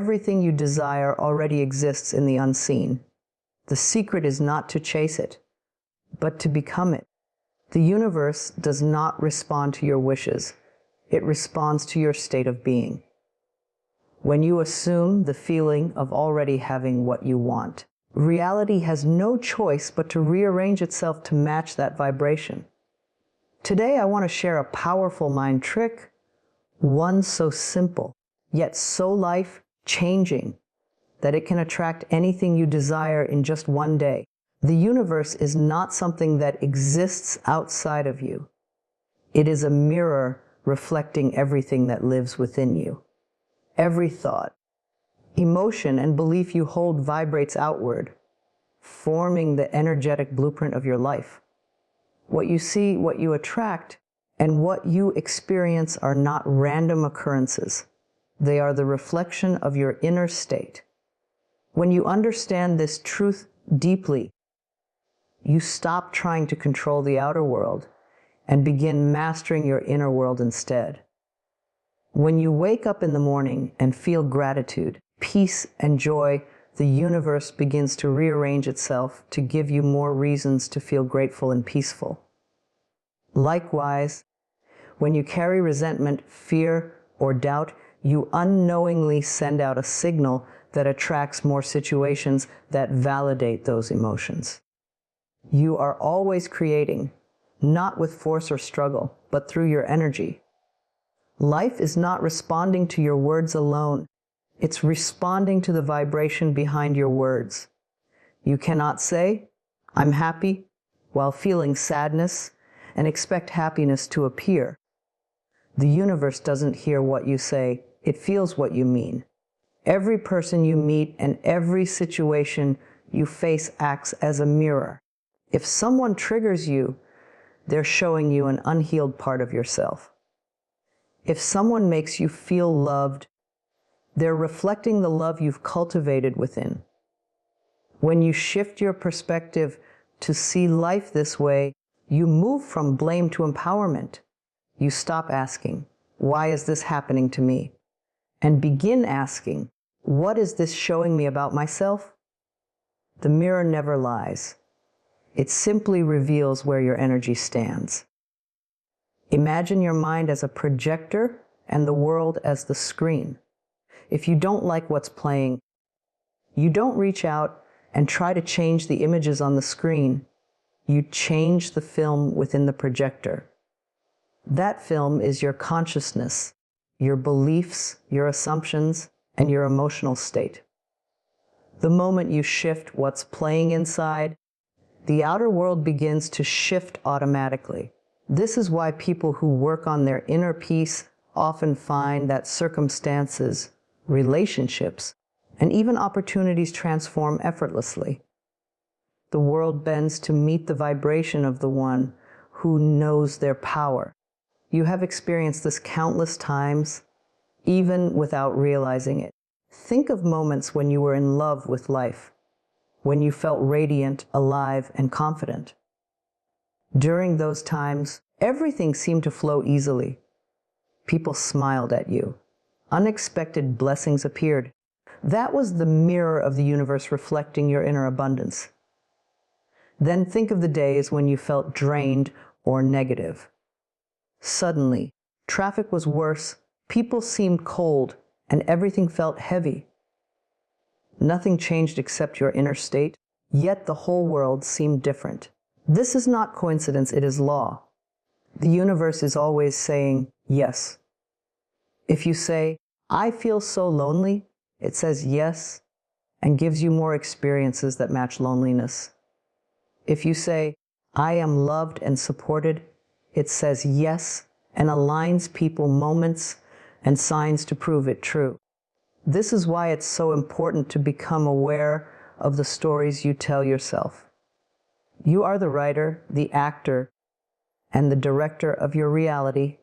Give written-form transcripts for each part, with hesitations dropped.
Everything you desire already exists in the unseen. The secret is not to chase it, but to become it. The universe does not respond to your wishes. It responds to your state of being. When you assume the feeling of already having what you want, reality has no choice but to rearrange itself to match that vibration. Today, I want to share a powerful mind trick, one so simple, yet so life-changing, that it can attract anything you desire in just one day. The universe is not something that exists outside of you. It is a mirror reflecting everything that lives within you. Every thought, emotion, and belief you hold vibrates outward, forming the energetic blueprint of your life. What you see, what you attract, and what you experience are not random occurrences. They are the reflection of your inner state. When you understand this truth deeply, you stop trying to control the outer world and begin mastering your inner world instead. When you wake up in the morning and feel gratitude, peace, and joy, the universe begins to rearrange itself to give you more reasons to feel grateful and peaceful. Likewise, when you carry resentment, fear, or doubt, you unknowingly send out a signal that attracts more situations that validate those emotions. You are always creating, not with force or struggle, but through your energy. Life is not responding to your words alone. It's responding to the vibration behind your words. You cannot say, "I'm happy," while feeling sadness and expect happiness to appear. The universe doesn't hear what you say, it feels what you mean. Every person you meet and every situation you face acts as a mirror. If someone triggers you, they're showing you an unhealed part of yourself. If someone makes you feel loved, they're reflecting the love you've cultivated within. When you shift your perspective to see life this way, you move from blame to empowerment. You stop asking, "Why is this happening to me?" and begin asking, "What is this showing me about myself?" The mirror never lies. It simply reveals where your energy stands. Imagine your mind as a projector and the world as the screen. If you don't like what's playing, you don't reach out and try to change the images on the screen. You change the film within the projector. That film is your consciousness, your beliefs, your assumptions, and your emotional state. The moment you shift what's playing inside, the outer world begins to shift automatically. This is why people who work on their inner peace often find that circumstances, relationships, and even opportunities transform effortlessly. The world bends to meet the vibration of the one who knows their power. You have experienced this countless times, even without realizing it. Think of moments when you were in love with life, when you felt radiant, alive, and confident. During those times, everything seemed to flow easily. People smiled at you. Unexpected blessings appeared. That was the mirror of the universe reflecting your inner abundance. Then think of the days when you felt drained or negative. Suddenly, traffic was worse, people seemed cold, and everything felt heavy. Nothing changed except your inner state, yet the whole world seemed different. This is not coincidence, it is law. The universe is always saying yes. If you say, "I feel so lonely," it says yes and gives you more experiences that match loneliness. If you say, "I am loved and supported," it says yes and aligns people, moments, and signs to prove it true. This is why it's so important to become aware of the stories you tell yourself. You are the writer, the actor, and the director of your reality.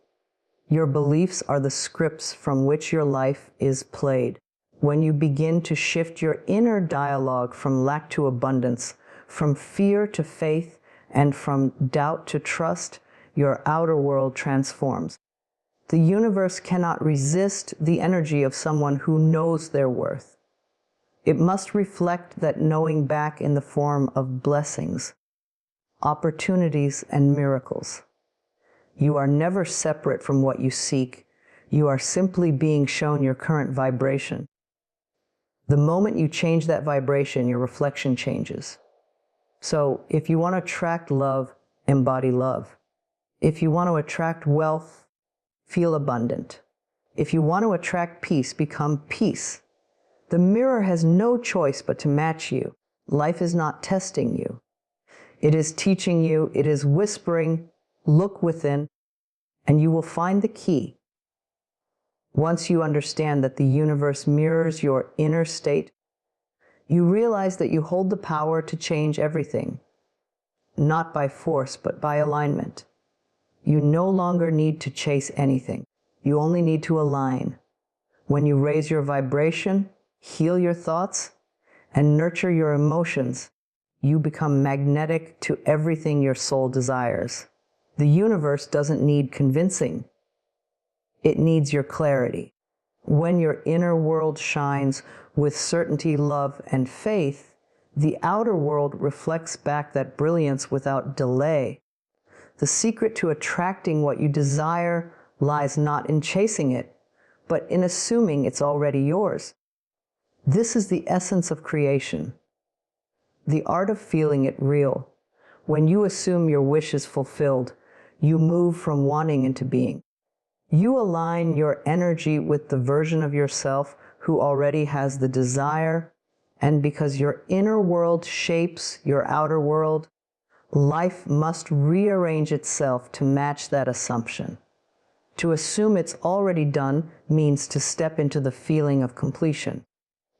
Your beliefs are the scripts from which your life is played. When you begin to shift your inner dialogue from lack to abundance, from fear to faith, and from doubt to trust, your outer world transforms. The universe cannot resist the energy of someone who knows their worth. It must reflect that knowing back in the form of blessings, opportunities, and miracles. You are never separate from what you seek. You are simply being shown your current vibration. The moment you change that vibration, your reflection changes. So if you want to attract love, embody love. If you want to attract wealth, feel abundant. If you want to attract peace, become peace. The mirror has no choice but to match you. Life is not testing you. It is teaching you, it is whispering, look within, and you will find the key. Once you understand that the universe mirrors your inner state, you realize that you hold the power to change everything, not by force, but by alignment. You no longer need to chase anything. You only need to align. When you raise your vibration, heal your thoughts, and nurture your emotions, you become magnetic to everything your soul desires. The universe doesn't need convincing. It needs your clarity. When your inner world shines with certainty, love, and faith, the outer world reflects back that brilliance without delay. The secret to attracting what you desire lies not in chasing it, but in assuming it's already yours. This is the essence of creation, the art of feeling it real. When you assume your wish is fulfilled, you move from wanting into being. You align your energy with the version of yourself who already has the desire, and because your inner world shapes your outer world, life must rearrange itself to match that assumption. To assume it's already done means to step into the feeling of completion.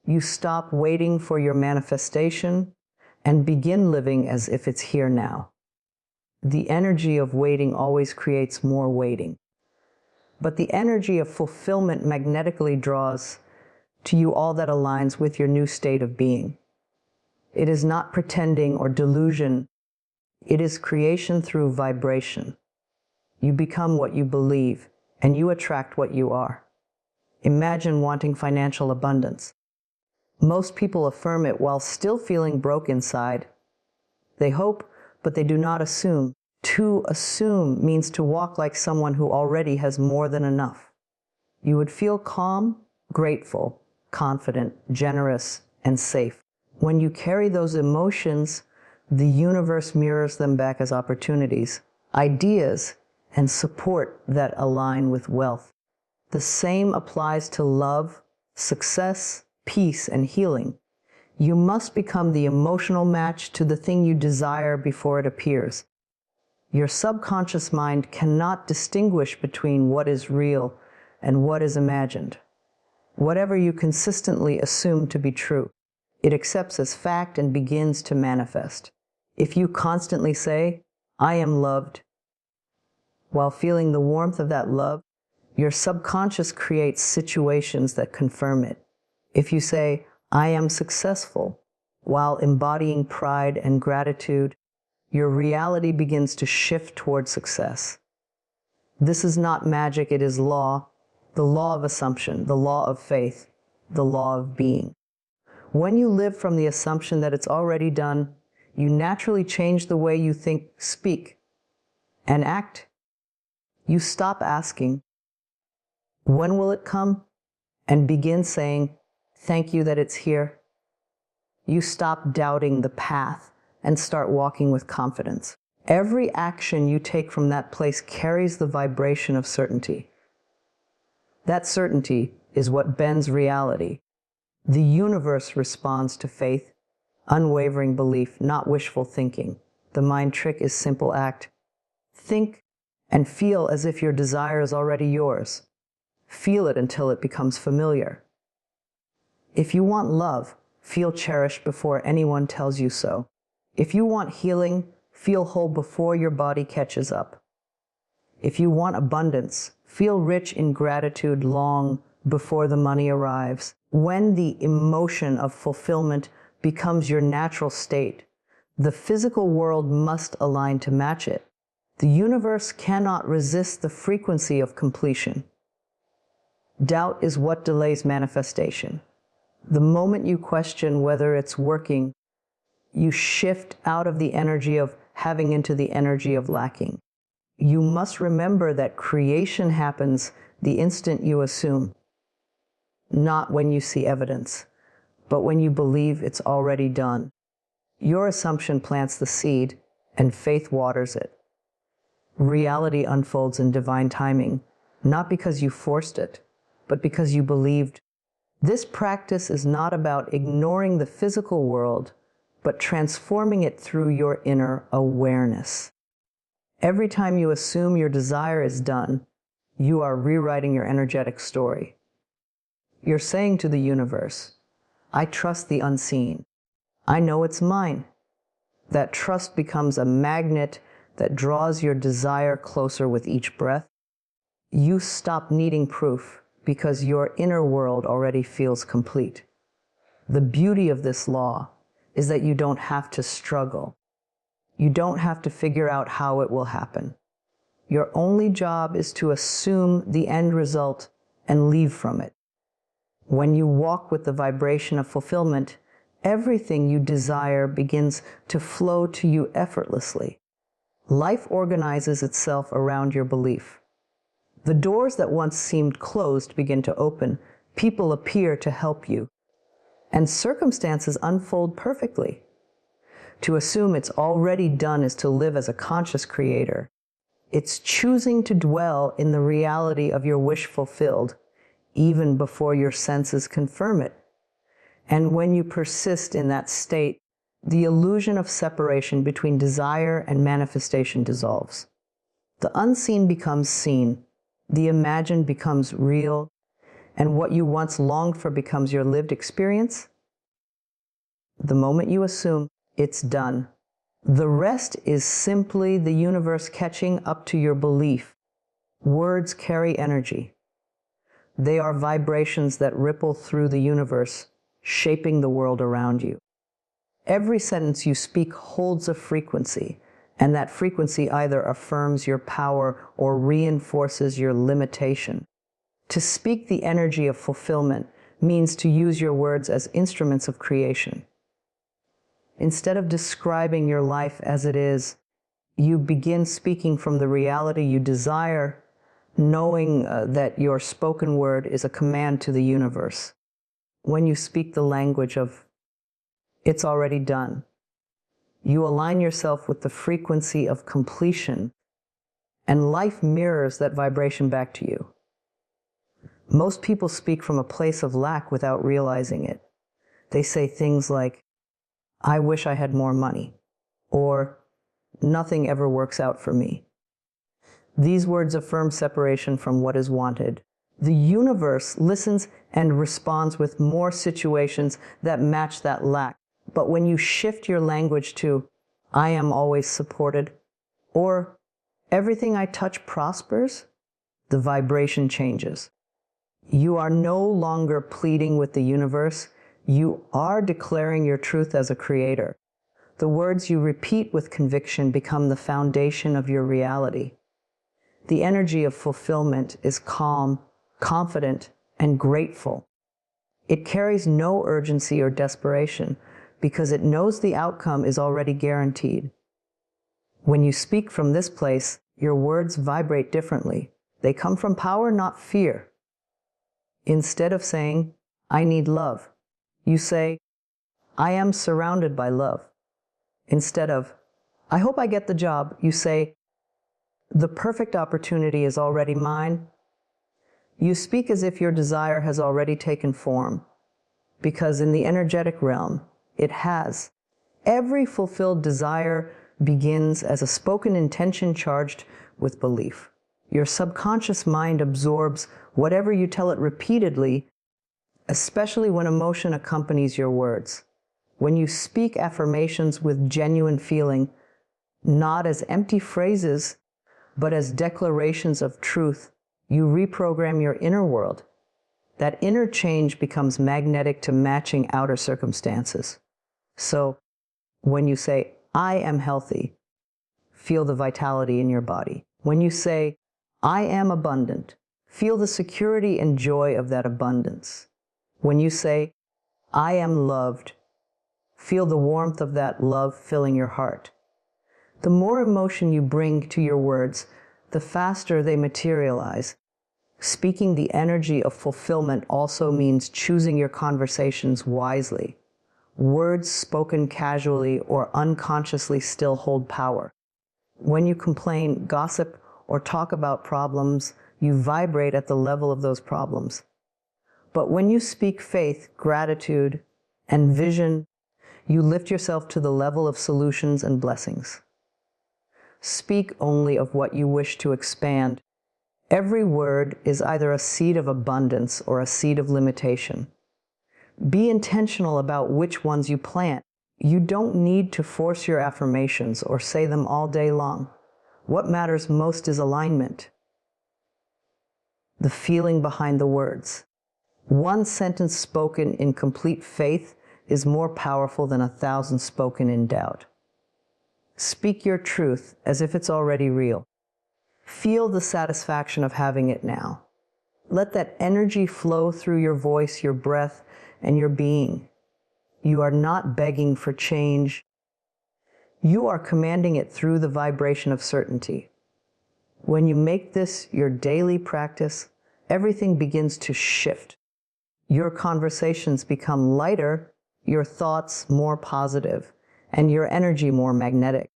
You stop waiting for your manifestation and begin living as if it's here now. The energy of waiting always creates more waiting. But the energy of fulfillment magnetically draws to you all that aligns with your new state of being. It is not pretending or delusion. It is creation through vibration. You become what you believe, and you attract what you are. Imagine wanting financial abundance. Most people affirm it while still feeling broke inside. They hope, but they do not assume. To assume means to walk like someone who already has more than enough. You would feel calm, grateful, confident, generous, and safe. When you carry those emotions, the universe mirrors them back as opportunities, ideas, and support that align with wealth. The same applies to love, success, peace, and healing. You must become the emotional match to the thing you desire before it appears. Your subconscious mind cannot distinguish between what is real and what is imagined. Whatever you consistently assume to be true, it accepts as fact and begins to manifest. If you constantly say, "I am loved," while feeling the warmth of that love, your subconscious creates situations that confirm it. If you say, "I am successful," while embodying pride and gratitude, your reality begins to shift toward success. This is not magic, it is law, the law of assumption, the law of faith, the law of being. When you live from the assumption that it's already done, you naturally change the way you think, speak, and act. You stop asking, "When will it come?" and begin saying, "Thank you that it's here." You stop doubting the path and start walking with confidence. Every action you take from that place carries the vibration of certainty. That certainty is what bends reality. The universe responds to faith, unwavering belief, not wishful thinking. The mind trick is simple act. Think and feel as if your desire is already yours. Feel it until it becomes familiar. If you want love, feel cherished before anyone tells you so. If you want healing, feel whole before your body catches up. If you want abundance, feel rich in gratitude long before the money arrives. When the emotion of fulfillment becomes your natural state, the physical world must align to match it. The universe cannot resist the frequency of completion. Doubt is what delays manifestation. The moment you question whether it's working, you shift out of the energy of having into the energy of lacking. You must remember that creation happens the instant you assume, not when you see evidence, but when you believe it's already done. Your assumption plants the seed, and faith waters it. Reality unfolds in divine timing, not because you forced it, but because you believed. This practice is not about ignoring the physical world, but transforming it through your inner awareness. Every time you assume your desire is done, you are rewriting your energetic story. You're saying to the universe, I trust the unseen. I know it's mine. That trust becomes a magnet that draws your desire closer with each breath. You stop needing proof because your inner world already feels complete. The beauty of this law is that you don't have to struggle. You don't have to figure out how it will happen. Your only job is to assume the end result and leave from it. When you walk with the vibration of fulfillment, everything you desire begins to flow to you effortlessly. Life organizes itself around your belief. The doors that once seemed closed begin to open. People appear to help you. And circumstances unfold perfectly. To assume it's already done is to live as a conscious creator. It's choosing to dwell in the reality of your wish fulfilled, even before your senses confirm it. And when you persist in that state, the illusion of separation between desire and manifestation dissolves. The unseen becomes seen, the imagined becomes real, and what you once longed for becomes your lived experience. The moment you assume, it's done. The rest is simply the universe catching up to your belief. Words carry energy. They are vibrations that ripple through the universe, shaping the world around you. Every sentence you speak holds a frequency, and that frequency either affirms your power or reinforces your limitation. To speak the energy of fulfillment means to use your words as instruments of creation. Instead of describing your life as it is, you begin speaking from the reality you desire, knowing that your spoken word is a command to the universe. When you speak the language of it's already done, you align yourself with the frequency of completion, and life mirrors that vibration back to you. Most people speak from a place of lack without realizing it. They say things like, I wish I had more money, or nothing ever works out for me. These words affirm separation from what is wanted. The universe listens and responds with more situations that match that lack. But when you shift your language to, I am always supported, or everything I touch prospers, the vibration changes. You are no longer pleading with the universe. You are declaring your truth as a creator. The words you repeat with conviction become the foundation of your reality. The energy of fulfillment is calm, confident, and grateful. It carries no urgency or desperation because it knows the outcome is already guaranteed. When you speak from this place, your words vibrate differently. They come from power, not fear. Instead of saying, I need love, you say, I am surrounded by love. Instead of, I hope I get the job, you say, the perfect opportunity is already mine. You speak as if your desire has already taken form, because in the energetic realm, it has. Every fulfilled desire begins as a spoken intention charged with belief. Your subconscious mind absorbs whatever you tell it repeatedly, especially when emotion accompanies your words. When you speak affirmations with genuine feeling, not as empty phrases, but as declarations of truth, you reprogram your inner world. That inner change becomes magnetic to matching outer circumstances. So, when you say, I am healthy, feel the vitality in your body. When you say, I am abundant, feel the security and joy of that abundance. When you say, I am loved, feel the warmth of that love filling your heart. The more emotion you bring to your words, the faster they materialize. Speaking the energy of fulfillment also means choosing your conversations wisely. Words spoken casually or unconsciously still hold power. When you complain, gossip, or talk about problems, you vibrate at the level of those problems. But when you speak faith, gratitude, and vision, you lift yourself to the level of solutions and blessings. Speak only of what you wish to expand. Every word is either a seed of abundance or a seed of limitation. Be intentional about which ones you plant. You don't need to force your affirmations or say them all day long. What matters most is alignment. The feeling behind the words. One sentence spoken in complete faith is more powerful than 1,000 spoken in doubt. Speak your truth as if it's already real. Feel the satisfaction of having it now. Let that energy flow through your voice, your breath, and your being. You are not begging for change. You are commanding it through the vibration of certainty. When you make this your daily practice, everything begins to shift. Your conversations become lighter, your thoughts more positive, and your energy more magnetic.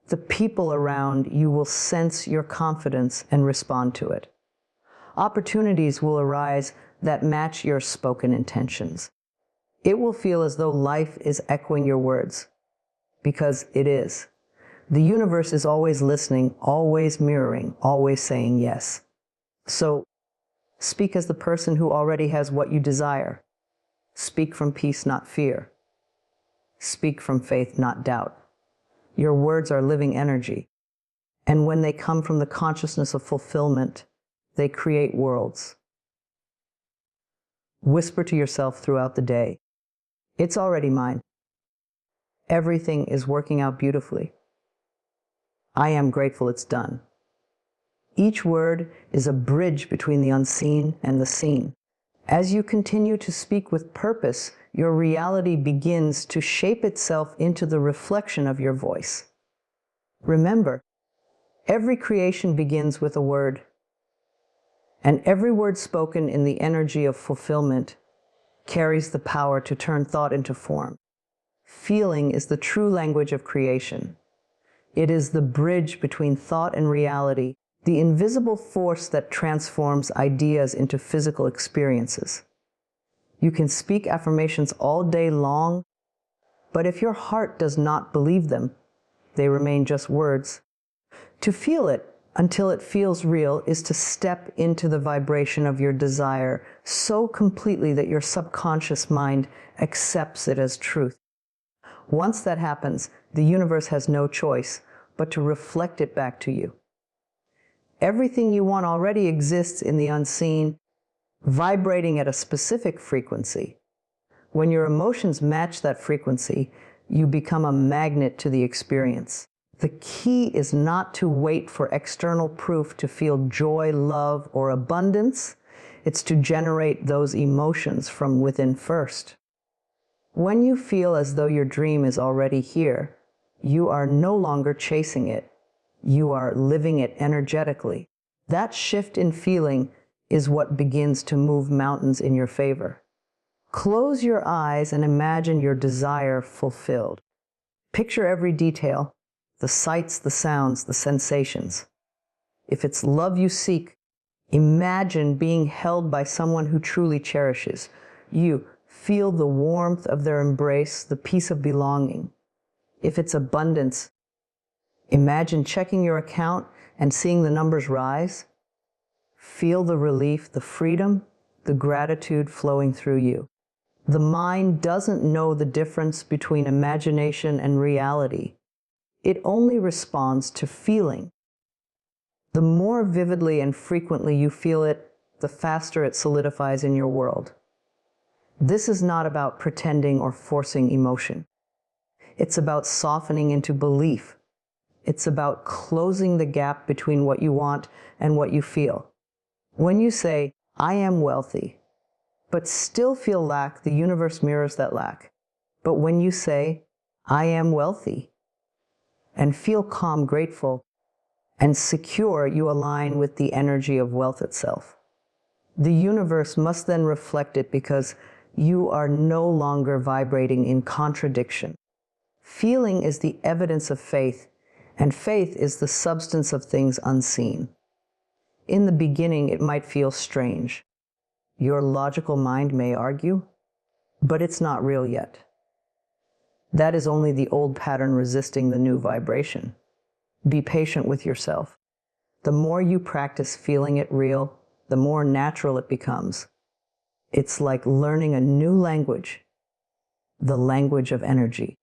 The people around you will sense your confidence and respond to it. Opportunities will arise that match your spoken intentions. It will feel as though life is echoing your words, because it is. The universe is always listening, always mirroring, always saying yes. So, speak as the person who already has what you desire. Speak from peace, not fear. Speak from faith, not doubt. Your words are living energy, and when they come from the consciousness of fulfillment, they create worlds. Whisper to yourself throughout the day, it's already mine. Everything is working out beautifully. I am grateful it's done. Each word is a bridge between the unseen and the seen. As you continue to speak with purpose, your reality begins to shape itself into the reflection of your voice. Remember, every creation begins with a word, and every word spoken in the energy of fulfillment carries the power to turn thought into form. Feeling is the true language of creation. It is the bridge between thought and reality, the invisible force that transforms ideas into physical experiences. You can speak affirmations all day long, but if your heart does not believe them, they remain just words. To feel it until it feels real is to step into the vibration of your desire so completely that your subconscious mind accepts it as truth. Once that happens, the universe has no choice but to reflect it back to you. Everything you want already exists in the unseen, vibrating at a specific frequency. When your emotions match that frequency, you become a magnet to the experience. The key is not to wait for external proof to feel joy, love, or abundance. It's to generate those emotions from within first. When you feel as though your dream is already here, you are no longer chasing it. You are living it energetically. That shift in feeling is what begins to move mountains in your favor. Close your eyes and imagine your desire fulfilled. Picture every detail, the sights, the sounds, the sensations. If it's love you seek, imagine being held by someone who truly cherishes you. Feel the warmth of their embrace, the peace of belonging. If it's abundance, imagine checking your account and seeing the numbers rise. Feel the relief, the freedom, the gratitude flowing through you. The mind doesn't know the difference between imagination and reality. It only responds to feeling. The more vividly and frequently you feel it, the faster it solidifies in your world. This is not about pretending or forcing emotion. It's about softening into belief. It's about closing the gap between what you want and what you feel. When you say, I am wealthy, but still feel lack, the universe mirrors that lack. But when you say, I am wealthy, and feel calm, grateful, and secure, you align with the energy of wealth itself. The universe must then reflect it because you are no longer vibrating in contradiction. Feeling is the evidence of faith, and faith is the substance of things unseen. In the beginning, it might feel strange. Your logical mind may argue, but it's not real yet. That is only the old pattern resisting the new vibration. Be patient with yourself. The more you practice feeling it real, the more natural it becomes. It's like learning a new language, the language of energy.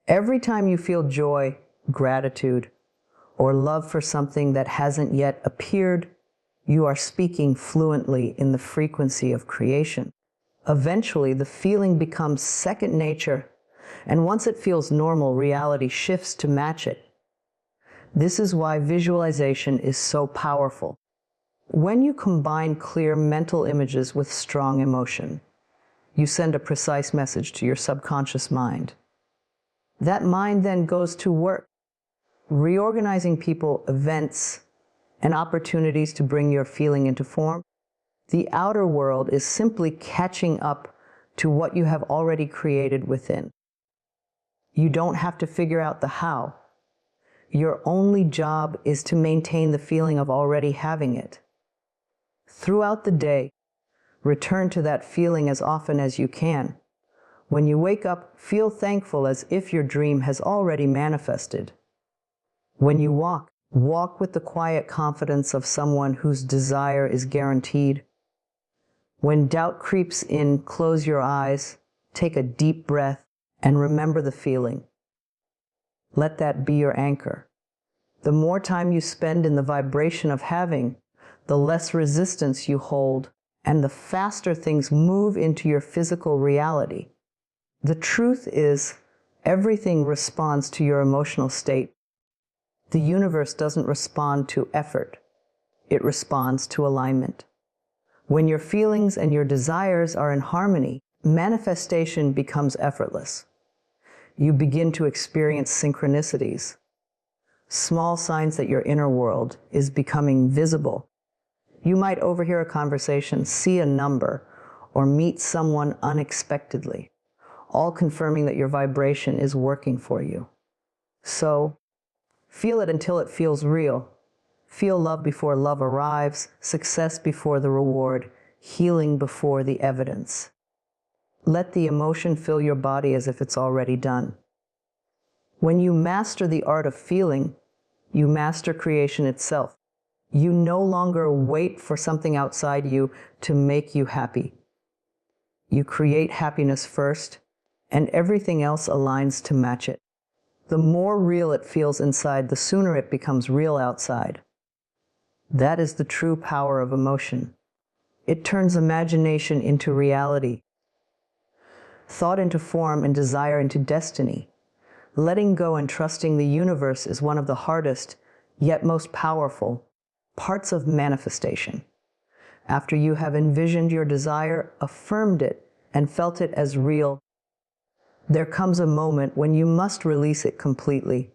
Every time you feel joy, gratitude, or love for something that hasn't yet appeared, you are speaking fluently in the frequency of creation. Eventually, the feeling becomes second nature, and once it feels normal, reality shifts to match it. This is why visualization is so powerful. When you combine clear mental images with strong emotion, you send a precise message to your subconscious mind. That mind then goes to work, reorganizing people, events, and opportunities to bring your feeling into form. The outer world is simply catching up to what you have already created within. You don't have to figure out the how. Your only job is to maintain the feeling of already having it. Throughout the day, return to that feeling as often as you can. When you wake up, feel thankful as if your dream has already manifested. When you walk, walk with the quiet confidence of someone whose desire is guaranteed. When doubt creeps in, close your eyes, take a deep breath, and remember the feeling. Let that be your anchor. The more time you spend in the vibration of having, the less resistance you hold, and the faster things move into your physical reality. The truth is, everything responds to your emotional state. The universe doesn't respond to effort. It responds to alignment. When your feelings and your desires are in harmony, manifestation becomes effortless. You begin to experience synchronicities, small signs that your inner world is becoming visible. You might overhear a conversation, see a number, or meet someone unexpectedly, all confirming that your vibration is working for you. So, feel it until it feels real. Feel love before love arrives, success before the reward, healing before the evidence. Let the emotion fill your body as if it's already done. When you master the art of feeling, you master creation itself. You no longer wait for something outside you to make you happy. You create happiness first, and everything else aligns to match it. The more real it feels inside, the sooner it becomes real outside. That is the true power of emotion. It turns imagination into reality, thought into form, and desire into destiny. Letting go and trusting the universe is one of the hardest, yet most powerful, parts of manifestation. After you have envisioned your desire, affirmed it, and felt it as real, there comes a moment when you must release it completely.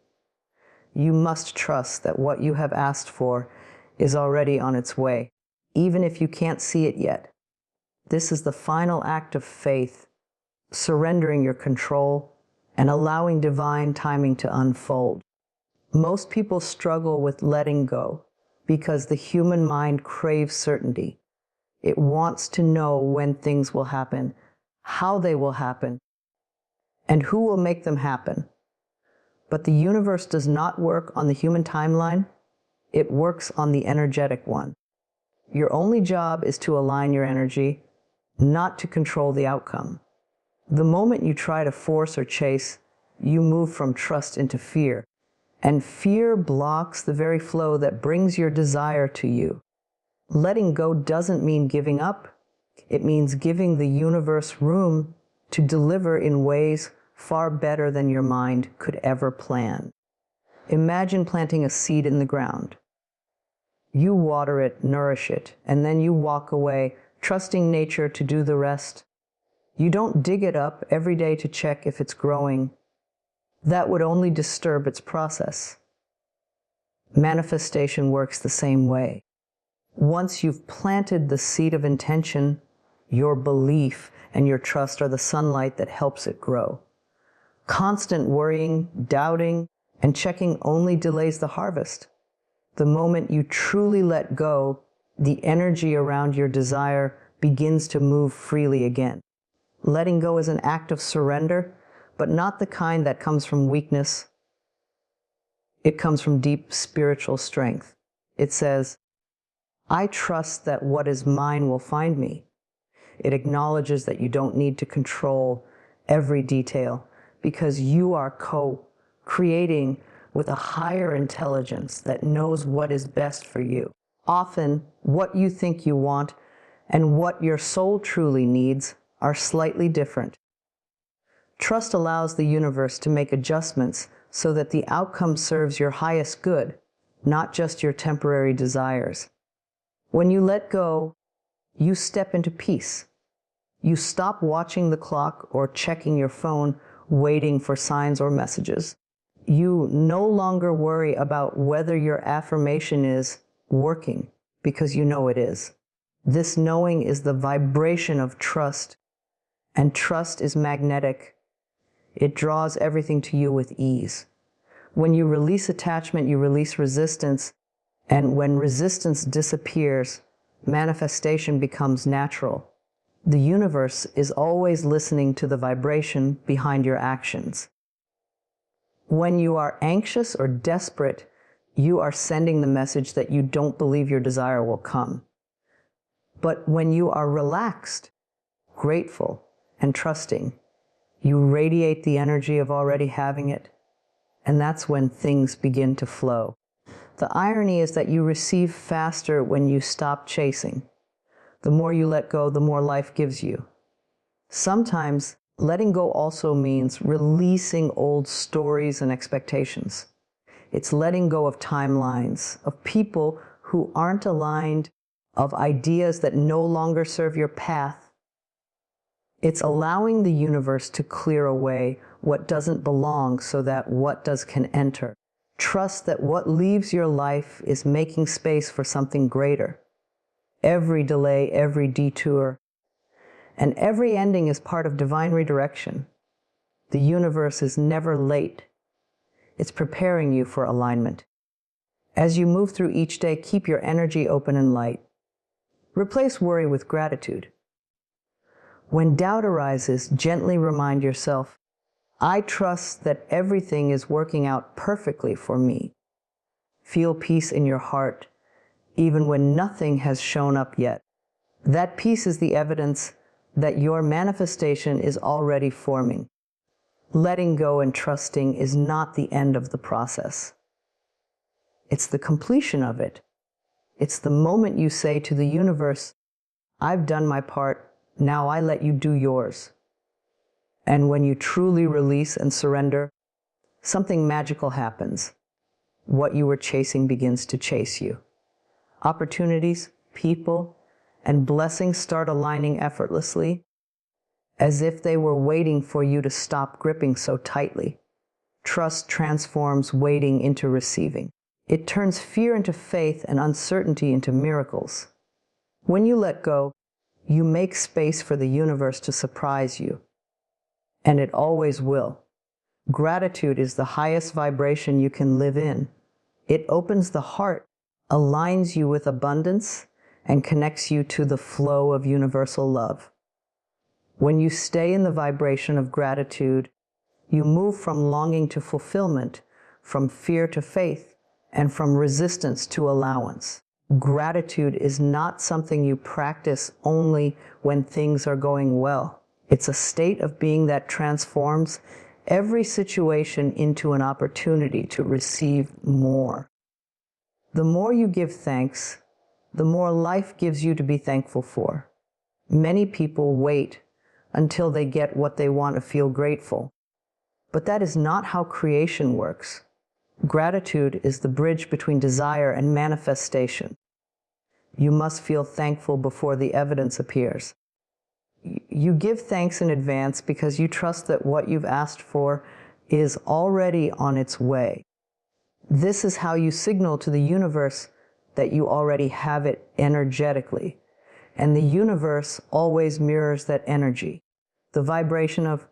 You must trust that what you have asked for is already on its way, even if you can't see it yet. This is the final act of faith, surrendering your control and allowing divine timing to unfold. Most people struggle with letting go because the human mind craves certainty. It wants to know when things will happen, how they will happen, and who will make them happen. But the universe does not work on the human timeline. It works on the energetic one. Your only job is to align your energy, not to control the outcome. The moment you try to force or chase, you move from trust into fear. And fear blocks the very flow that brings your desire to you. Letting go doesn't mean giving up. It means giving the universe room to deliver in ways far better than your mind could ever plan. Imagine planting a seed in the ground. You water it, nourish it, and then you walk away, trusting nature to do the rest. You don't dig it up every day to check if it's growing. That would only disturb its process. Manifestation works the same way. Once you've planted the seed of intention, your belief and your trust are the sunlight that helps it grow. Constant worrying, doubting, and checking only delays the harvest. The moment you truly let go, the energy around your desire begins to move freely again. Letting go is an act of surrender, but not the kind that comes from weakness. It comes from deep spiritual strength. It says, I trust that what is mine will find me. It acknowledges that you don't need to control every detail because you are co-creating with a higher intelligence that knows what is best for you. Often, what you think you want and what your soul truly needs are slightly different. Trust allows the universe to make adjustments so that the outcome serves your highest good, not just your temporary desires. When you let go, you step into peace. You stop watching the clock or checking your phone, waiting for signs or messages. You no longer worry about whether your affirmation is working, because you know it is. This knowing is the vibration of trust, and trust is magnetic. It draws everything to you with ease. When you release attachment, you release resistance, and when resistance disappears, manifestation becomes natural. The universe is always listening to the vibration behind your actions. When you are anxious or desperate, you are sending the message that you don't believe your desire will come. But when you are relaxed, grateful, and trusting, you radiate the energy of already having it, and that's when things begin to flow. The irony is that you receive faster when you stop chasing. The more you let go, the more life gives you. Sometimes, letting go also means releasing old stories and expectations. It's letting go of timelines, of people who aren't aligned, of ideas that no longer serve your path. It's allowing the universe to clear away what doesn't belong so that what does can enter. Trust that what leaves your life is making space for something greater. Every delay, every detour, and every ending is part of divine redirection. The universe is never late. It's preparing you for alignment. As you move through each day, keep your energy open and light. Replace worry with gratitude. When doubt arises, gently remind yourself, I trust that everything is working out perfectly for me. Feel peace in your heart, even when nothing has shown up yet. That peace is the evidence that your manifestation is already forming. Letting go and trusting is not the end of the process. It's the completion of it. It's the moment you say to the universe, I've done my part, now I let you do yours. And when you truly release and surrender, something magical happens. What you were chasing begins to chase you. Opportunities, people, and blessings start aligning effortlessly, as if they were waiting for you to stop gripping so tightly. Trust transforms waiting into receiving. It turns fear into faith and uncertainty into miracles. When you let go, you make space for the universe to surprise you. And it always will. Gratitude is the highest vibration you can live in. It opens the heart, aligns you with abundance, and connects you to the flow of universal love. When you stay in the vibration of gratitude, you move from longing to fulfillment, from fear to faith, and from resistance to allowance. Gratitude is not something you practice only when things are going well. It's a state of being that transforms every situation into an opportunity to receive more. The more you give thanks, the more life gives you to be thankful for. Many people wait until they get what they want to feel grateful. But that is not how creation works. Gratitude is the bridge between desire and manifestation. You must feel thankful before the evidence appears. You give thanks in advance because you trust that what you've asked for is already on its way. This is how you signal to the universe that you already have it energetically. And the universe always mirrors that energy. The vibration of,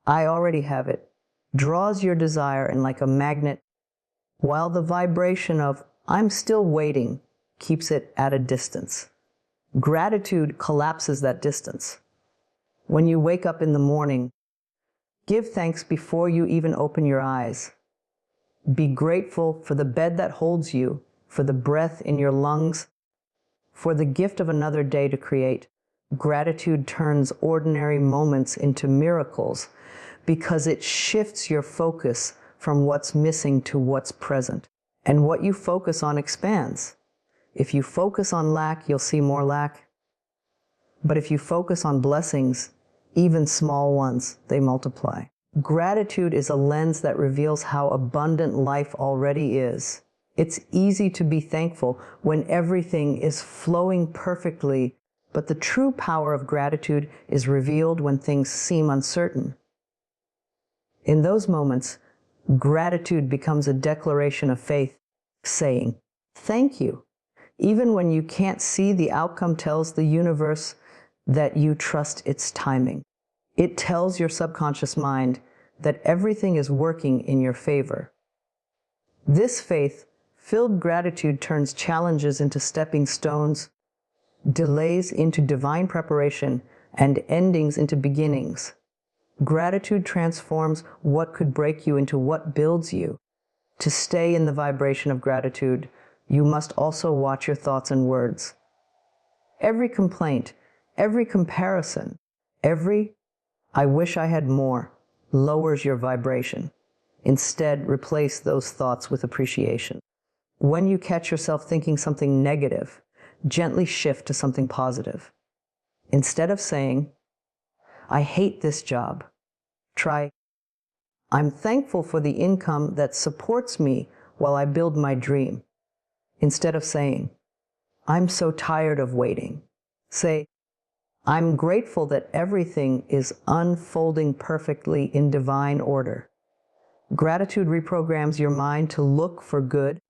I already have it, draws your desire in like a magnet, while the vibration of, I'm still waiting, keeps it at a distance. Gratitude collapses that distance. When you wake up in the morning, give thanks before you even open your eyes. Be grateful for the bed that holds you, for the breath in your lungs, for the gift of another day to create. Gratitude turns ordinary moments into miracles because it shifts your focus from what's missing to what's present. And what you focus on expands. If you focus on lack, you'll see more lack. But if you focus on blessings, even small ones, they multiply. Gratitude is a lens that reveals how abundant life already is. It's easy to be thankful when everything is flowing perfectly, but the true power of gratitude is revealed when things seem uncertain. In those moments, gratitude becomes a declaration of faith, saying, "Thank you." Even when you can't see the outcome, tells the universe that you trust its timing. It tells your subconscious mind that everything is working in your favor. This faith-filled gratitude turns challenges into stepping stones, delays into divine preparation, and endings into beginnings. Gratitude transforms what could break you into what builds you. To stay in the vibration of gratitude, you must also watch your thoughts and words. Every complaint, every comparison, every "I wish I had more" lowers your vibration. Instead, replace those thoughts with appreciation. When you catch yourself thinking something negative, gently shift to something positive. Instead of saying, "I hate this job," try, "I'm thankful for the income that supports me while I build my dream." Instead of saying, "I'm so tired of waiting," say, "I'm grateful that everything is unfolding perfectly in divine order." Gratitude reprograms your mind to look for good,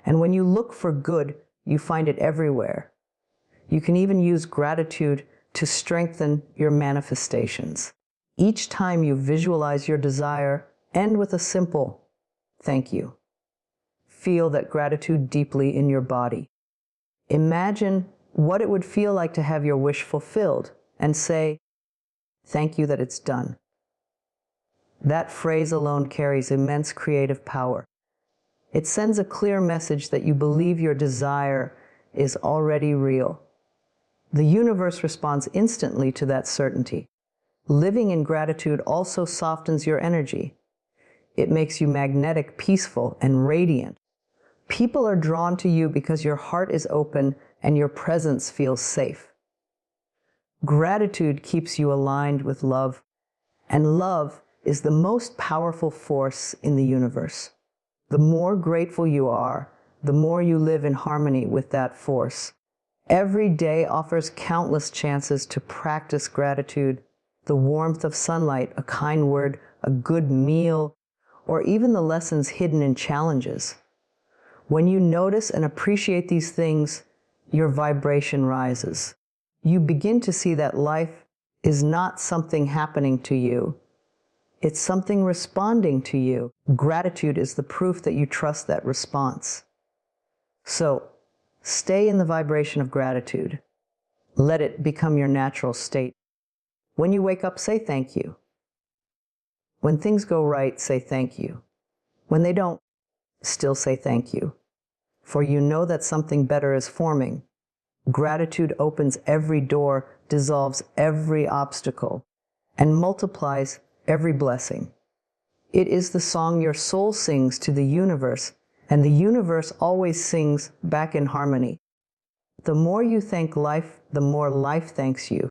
and when you look for good, you find it everywhere. You can even use gratitude to strengthen your manifestations. Each time you visualize your desire, end with a simple "thank you." Feel that gratitude deeply in your body. Imagine what it would feel like to have your wish fulfilled and say, "Thank you that it's done." That phrase alone carries immense creative power. It sends a clear message that you believe your desire is already real. The universe responds instantly to that certainty. Living in gratitude also softens your energy. It makes you magnetic, peaceful, and radiant. People are drawn to you because your heart is open and your presence feels safe. Gratitude keeps you aligned with love, and love is the most powerful force in the universe. The more grateful you are, the more you live in harmony with that force. Every day offers countless chances to practice gratitude. The warmth of sunlight, a kind word, a good meal, or even the lessons hidden in challenges. When you notice and appreciate these things, your vibration rises. You begin to see that life is not something happening to you. It's something responding to you. Gratitude is the proof that you trust that response. So, stay in the vibration of gratitude. Let it become your natural state. When you wake up, say thank you. When things go right, say thank you. When they don't, still say thank you. For you know that something better is forming. Gratitude opens every door, dissolves every obstacle, and multiplies every blessing. It is the song your soul sings to the universe, and the universe always sings back in harmony. The more you thank life, the more life thanks you.